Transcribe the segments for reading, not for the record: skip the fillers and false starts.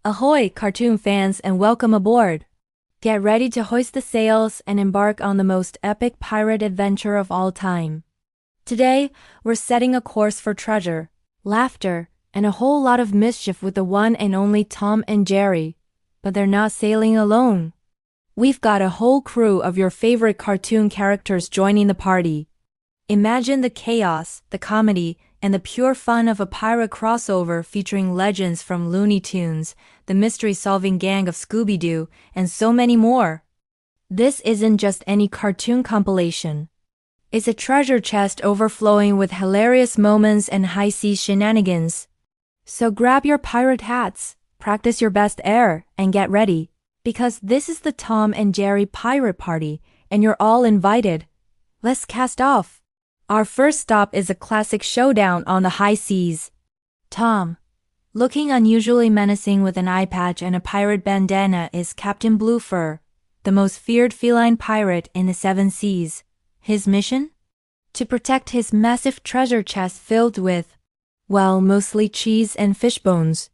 Ahoy, cartoon fans, and welcome aboard! Get ready to hoist the sails and embark on the most epic pirate adventure of all time. Today, we're setting a course for treasure, laughter, and a whole lot of mischief with the one and only Tom and Jerry. But they're not sailing alone. We've got a whole crew of your favorite cartoon characters joining the party. Imagine the chaos, the comedy, and the pure fun of a pirate crossover featuring legends from Looney Tunes, the mystery-solving gang of Scooby-Doo, and so many more. This isn't just any cartoon compilation. It's a treasure chest overflowing with hilarious moments and high-seas shenanigans. So grab your pirate hats, practice your best air, and get ready, because this is the Tom and Jerry Pirate Party, and you're all invited. Let's cast off. Our first stop is a classic showdown on the high seas. Tom, looking unusually menacing with an eye patch and a pirate bandana, is Captain Bluefur, the most feared feline pirate in the seven seas. His mission? To protect his massive treasure chest filled with, well, mostly cheese and fish bones.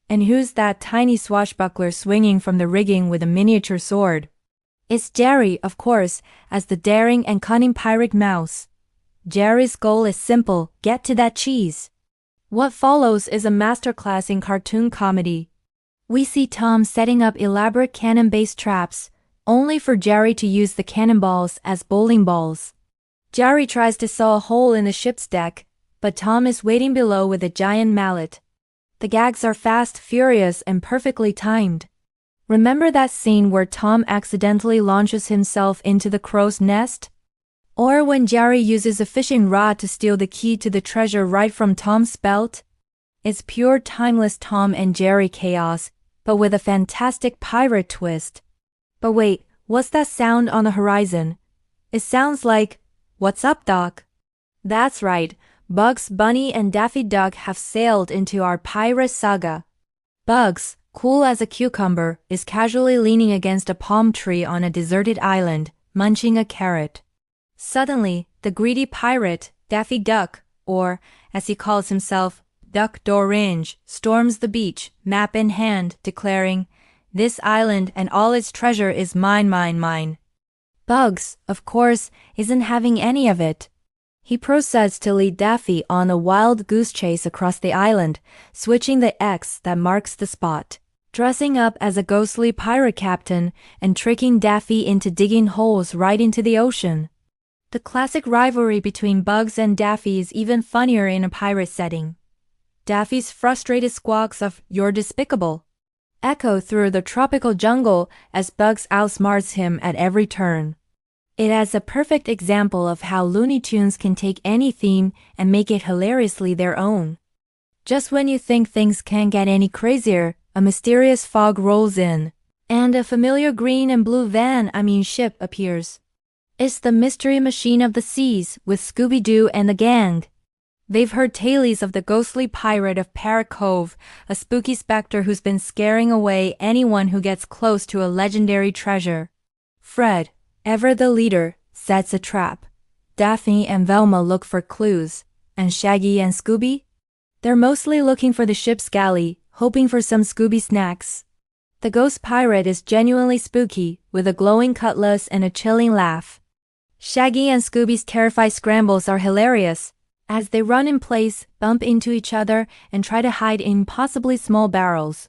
And who's that tiny swashbuckler swinging from the rigging with a miniature sword? It's Jerry, of course, as the daring and cunning pirate mouse. Jerry's goal is simple: get to that cheese. What follows is a masterclass in cartoon comedy. We see Tom setting up elaborate cannon-based traps, only for Jerry to use the cannonballs as bowling balls. Jerry tries to saw a hole in the ship's deck, but Tom is waiting below with a giant mallet. The gags are fast, furious, and perfectly timed. Remember that scene where Tom accidentally launches himself into the crow's nest? Or when Jerry uses a fishing rod to steal the key to the treasure right from Tom's belt? It's pure timeless Tom and Jerry chaos, but with a fantastic pirate twist. But wait, what's that sound on the horizon? It sounds like, "What's up, Doc?" That's right, Bugs Bunny and Daffy Duck have sailed into our pirate saga. Bugs, cool as a cucumber, is casually leaning against a palm tree on a deserted island, munching a carrot. Suddenly, the greedy pirate, Daffy Duck, or, as he calls himself, Duck Dorange, storms the beach, map in hand, declaring, "This island and all its treasure is mine, mine, mine." Bugs, of course, isn't having any of it. He proceeds to lead Daffy on a wild goose chase across the island, switching the X that marks the spot, dressing up as a ghostly pirate captain, and tricking Daffy into digging holes right into the ocean. The classic rivalry between Bugs and Daffy is even funnier in a pirate setting. Daffy's frustrated squawks of "You're despicable" echo through the tropical jungle as Bugs outsmarts him at every turn. It is a perfect example of how Looney Tunes can take any theme and make it hilariously their own. Just when you think things can't get any crazier, a mysterious fog rolls in, and a familiar green and blue ship appears. It's the mystery machine of the seas with Scooby-Doo and the gang. They've heard tales of the ghostly pirate of Parrot Cove, a spooky specter who's been scaring away anyone who gets close to a legendary treasure. Fred, ever the leader, sets a trap. Daphne and Velma look for clues, and Shaggy and Scooby? They're mostly looking for the ship's galley, hoping for some Scooby snacks. The ghost pirate is genuinely spooky, with a glowing cutlass and a chilling laugh. Shaggy and Scooby's terrified scrambles are hilarious, as they run in place, bump into each other, and try to hide in impossibly small barrels.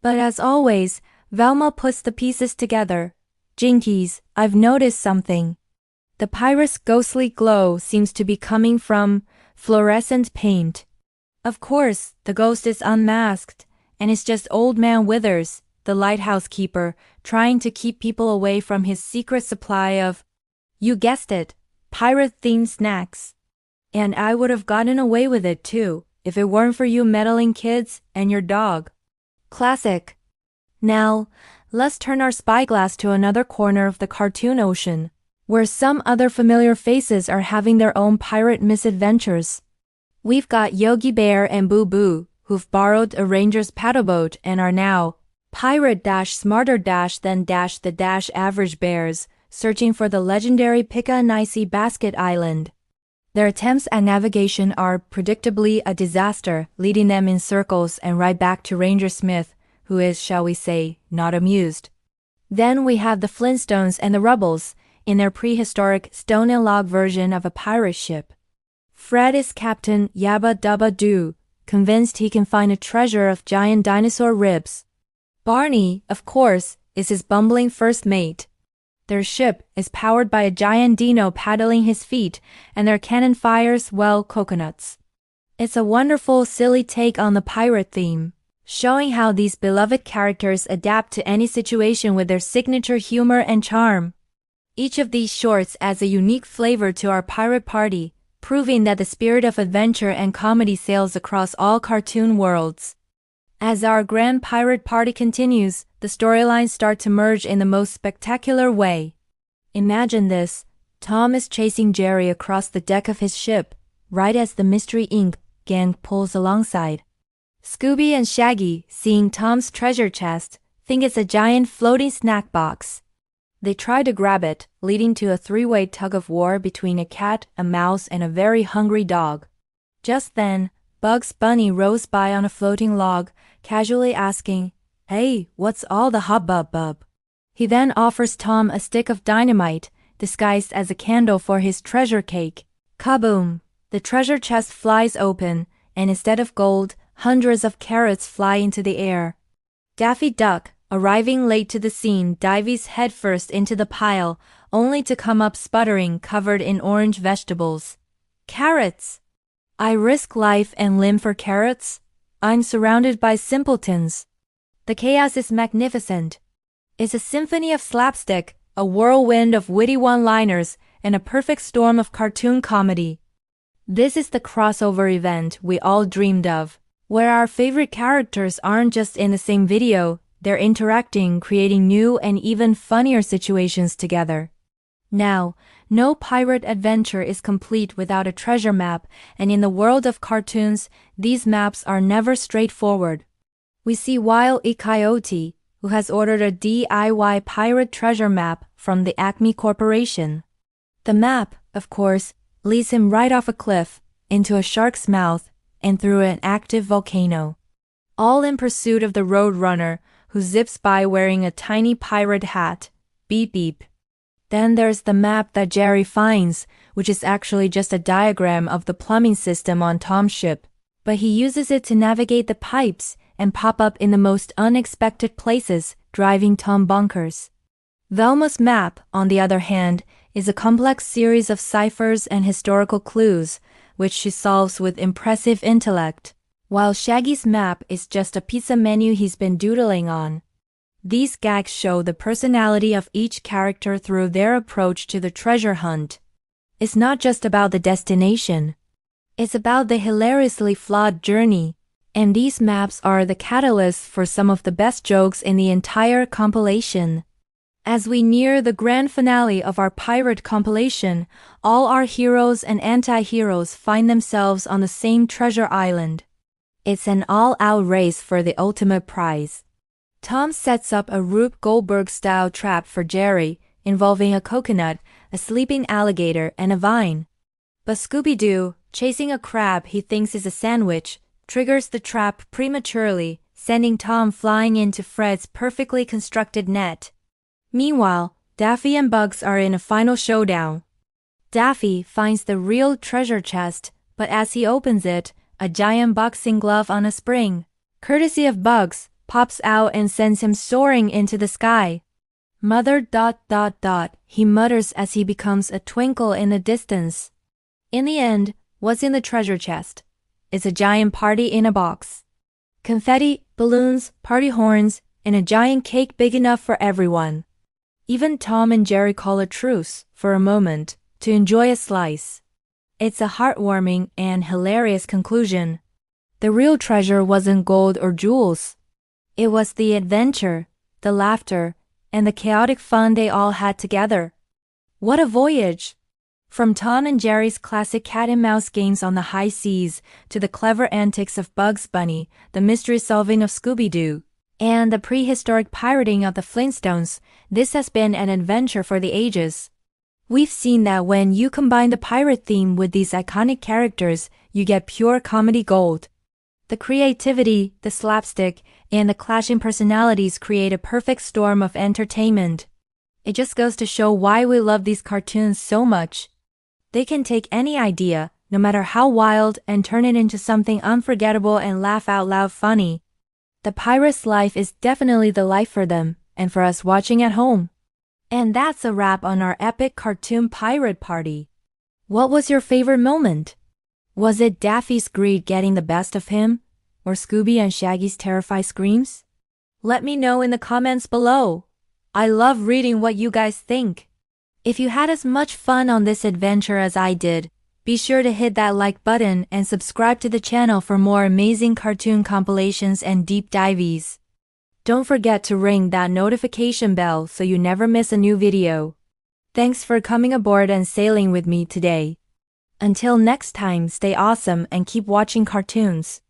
But as always, Velma puts the pieces together. "Jinkies, I've noticed something. The pirate's ghostly glow seems to be coming from fluorescent paint." Of course, the ghost is unmasked, and it's just Old Man Withers, the lighthouse keeper, trying to keep people away from his secret supply of, you guessed it, pirate-themed snacks. And I would have gotten away with it too, if it weren't for you meddling kids and your dog. Classic. Now, let's turn our spyglass to another corner of the cartoon ocean, where some other familiar faces are having their own pirate misadventures. We've got Yogi Bear and Boo Boo, who've borrowed a ranger's paddleboat and are now pirate-smarter-than-the-average bears, searching for the legendary Pika-Nice Basket Island. Their attempts at navigation are predictably a disaster, leading them in circles and right back to Ranger Smith, who is, shall we say, not amused. Then we have the Flintstones and the Rubbles, in their prehistoric stone and log version of a pirate ship. Fred is Captain Yabba Dabba Doo, convinced he can find a treasure of giant dinosaur ribs. Barney, of course, is his bumbling first mate. Their ship is powered by a giant dino paddling his feet, and their cannon fires, well, coconuts. It's a wonderful, silly take on the pirate theme, showing how these beloved characters adapt to any situation with their signature humor and charm. Each of these shorts adds a unique flavor to our pirate party, proving that the spirit of adventure and comedy sails across all cartoon worlds. As our grand pirate party continues, the storylines start to merge in the most spectacular way. Imagine this: Tom is chasing Jerry across the deck of his ship, right as the Mystery Inc. gang pulls alongside. Scooby and Shaggy, seeing Tom's treasure chest, think it's a giant floating snack box. They try to grab it, leading to a three-way tug-of-war between a cat, a mouse, and a very hungry dog. Just then, Bugs Bunny rolls by on a floating log, casually asking, "Hey, what's all the hubbub?" He then offers Tom a stick of dynamite, disguised as a candle for his treasure cake. Kaboom! The treasure chest flies open, and instead of gold, hundreds of carrots fly into the air. Daffy Duck, arriving late to the scene, dives headfirst into the pile, only to come up sputtering, covered in orange vegetables. Carrots! I risk life and limb for carrots? I'm surrounded by simpletons. The chaos is magnificent. It's a symphony of slapstick, a whirlwind of witty one-liners, and a perfect storm of cartoon comedy. This is the crossover event we all dreamed of, where our favorite characters aren't just in the same video, they're interacting, creating new and even funnier situations together. Now, no pirate adventure is complete without a treasure map, and in the world of cartoons, these maps are never straightforward. We see Wile E. Coyote, who has ordered a DIY pirate treasure map from the Acme Corporation. The map, of course, leads him right off a cliff, into a shark's mouth, and through an active volcano. All in pursuit of the Roadrunner, who zips by wearing a tiny pirate hat. Beep beep. Then there's the map that Jerry finds, which is actually just a diagram of the plumbing system on Tom's ship, but he uses it to navigate the pipes and pop up in the most unexpected places, driving Tom bonkers. Velma's map, on the other hand, is a complex series of ciphers and historical clues, which she solves with impressive intellect, while Shaggy's map is just a pizza menu he's been doodling on. These gags show the personality of each character through their approach to the treasure hunt. It's not just about the destination. It's about the hilariously flawed journey, and these maps are the catalyst for some of the best jokes in the entire compilation. As we near the grand finale of our pirate compilation, all our heroes and anti-heroes find themselves on the same treasure island. It's an all-out race for the ultimate prize. Tom sets up a Rube Goldberg-style trap for Jerry, involving a coconut, a sleeping alligator, and a vine. But Scooby-Doo, chasing a crab he thinks is a sandwich, triggers the trap prematurely, sending Tom flying into Fred's perfectly constructed net. Meanwhile, Daffy and Bugs are in a final showdown. Daffy finds the real treasure chest, but as he opens it, a giant boxing glove on a spring, courtesy of Bugs, pops out and sends him soaring into the sky. Mother ... he mutters as he becomes a twinkle in the distance. In the end, what's in the treasure chest? It's a giant party in a box. Confetti, balloons, party horns, and a giant cake big enough for everyone. Even Tom and Jerry call a truce, for a moment, to enjoy a slice. It's a heartwarming and hilarious conclusion. The real treasure wasn't gold or jewels. It was the adventure, the laughter, and the chaotic fun they all had together. What a voyage! From Tom and Jerry's classic cat-and-mouse games on the high seas, to the clever antics of Bugs Bunny, the mystery-solving of Scooby-Doo, and the prehistoric pirating of the Flintstones, this has been an adventure for the ages. We've seen that when you combine the pirate theme with these iconic characters, you get pure comedy gold. The creativity, the slapstick, and the clashing personalities create a perfect storm of entertainment. It just goes to show why we love these cartoons so much. They can take any idea, no matter how wild, and turn it into something unforgettable and laugh out loud funny. The pirate's life is definitely the life for them, and for us watching at home. And that's a wrap on our epic cartoon pirate party. What was your favorite moment? Was it Daffy's greed getting the best of him? Or Scooby and Shaggy's terrified screams? Let me know in the comments below. I love reading what you guys think. If you had as much fun on this adventure as I did, be sure to hit that like button and subscribe to the channel for more amazing cartoon compilations and deep dives. Don't forget to ring that notification bell so you never miss a new video. Thanks for coming aboard and sailing with me today. Until next time, stay awesome and keep watching cartoons.